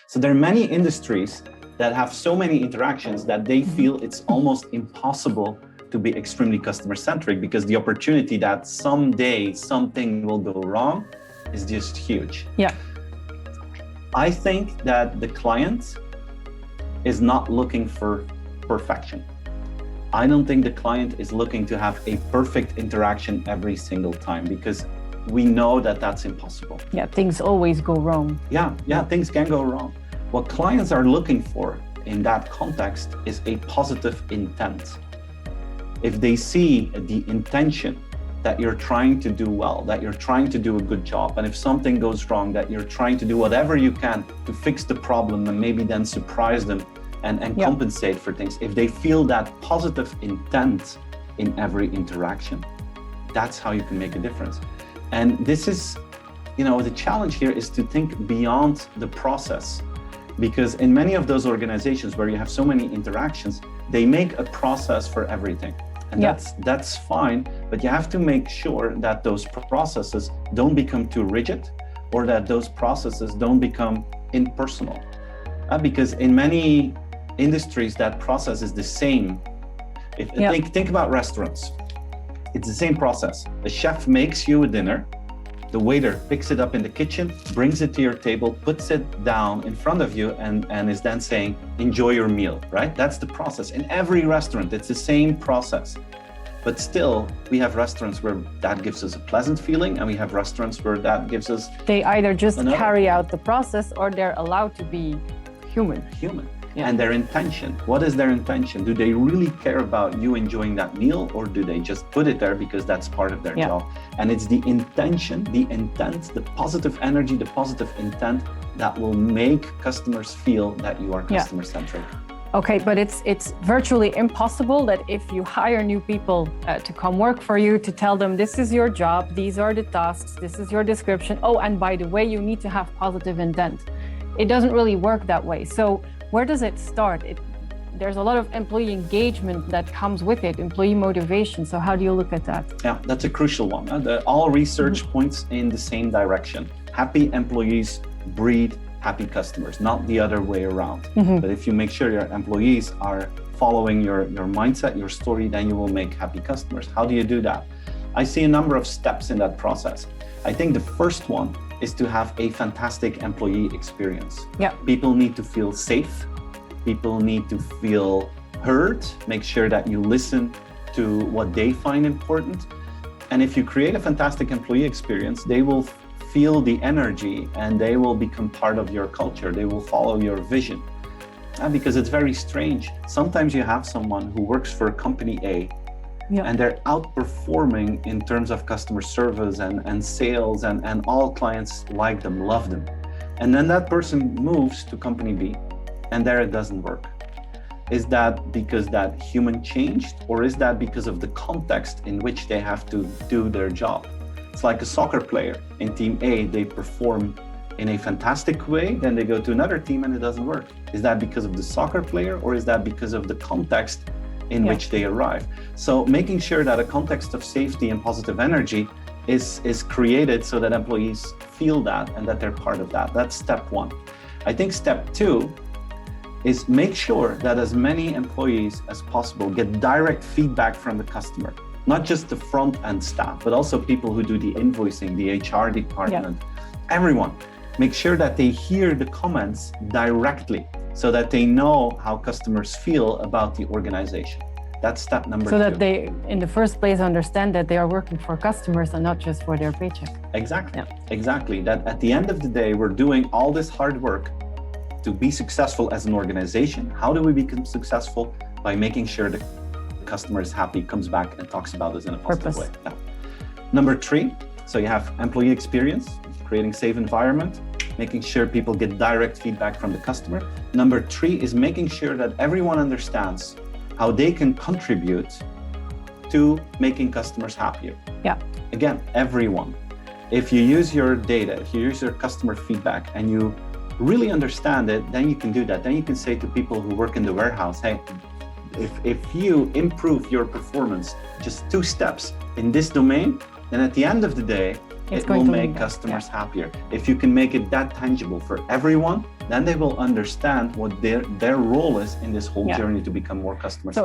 So there are many industries that have so many interactions that they feel it's almost impossible to be extremely customer-centric, because the opportunity that someday something will go wrong is just huge. Yeah. I think that the client is not looking for perfection. I don't think the client is looking to have a perfect interaction every single time, because we know that that's impossible. Yeah, things always go wrong. Yeah, things can go wrong. What clients are looking for in that context is a positive intent. If they see the intention that you're trying to do well, that you're trying to do a good job, and if something goes wrong, that you're trying to do whatever you can to fix the problem and maybe then surprise them and compensate for things. If they feel that positive intent in every interaction, that's how you can make a difference. And this is, the challenge here is to think beyond the process, because in many of those organizations where you have so many interactions, they make a process for everything. And that's fine, but you have to make sure that those processes don't become too rigid, or that those processes don't become impersonal. Because in many industries, that process is the same. Think about restaurants. It's the same process. The chef makes you a dinner. The waiter picks it up in the kitchen, brings it to your table, puts it down in front of you, and is then saying, enjoy your meal, right? That's the process. In every restaurant, it's the same process. But still, we have restaurants where that gives us a pleasant feeling, and we have restaurants where that gives us... They either just carry out the process, or they're allowed to be human. Yeah. And their intention. What is their intention? Do they really care about you enjoying that meal, or do they just put it there because that's part of their job? And it's the intention, the intent, the positive energy, the positive intent that will make customers feel that you are customer-centric. Okay, but it's virtually impossible that if you hire new people to come work for you, to tell them this is your job, these are the tasks, this is your description. Oh, and by the way, you need to have positive intent. It doesn't really work that way. So where does it start? There's a lot of employee engagement that comes with it, employee motivation. So how do you look at that? Yeah, that's a crucial one. All research points in the same direction. Happy employees breed happy customers, not the other way around. But if you make sure your employees are following your mindset, your story, then you will make happy customers. How do you do that? I see a number of steps in that process. I think the first one is to have a fantastic employee experience. Yeah. People need to feel safe. People need to feel heard. Make sure that you listen to what they find important. And if you create a fantastic employee experience, they will feel the energy and they will become part of your culture. They will follow your vision. Because it's very strange. Sometimes you have someone who works for company A, and they're outperforming in terms of customer service and sales, and all clients like them, love them. And then that person moves to company B, and there it doesn't work. Is that because that human changed, or is that because of the context in which they have to do their job? It's like a soccer player. In team A, they perform in a fantastic way, then they go to another team and it doesn't work. Is that because of the soccer player, or is that because of the context in which they arrive? So making sure that a context of safety and positive energy is created so that employees feel that and that they're part of that. That's step one. I think step two is make sure that as many employees as possible get direct feedback from the customer, not just the front end staff, but also people who do the invoicing, the HR department, everyone. Make sure that they hear the comments directly so that they know how customers feel about the organization. That's step number two. So that they, in the first place, understand that they are working for customers and not just for their paycheck. Exactly, exactly. That at the end of the day, we're doing all this hard work to be successful as an organization. How do we become successful? By making sure the customer is happy, comes back and talks about us in a positive way. Yeah. Number three, so you have employee experience, creating safe environment, making sure people get direct feedback from the customer. Number three is making sure that everyone understands how they can contribute to making customers happier. Yeah. Again, everyone. If you use your data, if you use your customer feedback and you really understand it, then you can do that. Then you can say to people who work in the warehouse, hey, if you improve your performance just 2 steps in this domain, then at the end of the day, It's it going will to make lead them, customers happier. If you can make it that tangible for everyone, then they will understand what their role is in this whole journey to become more customer-centric.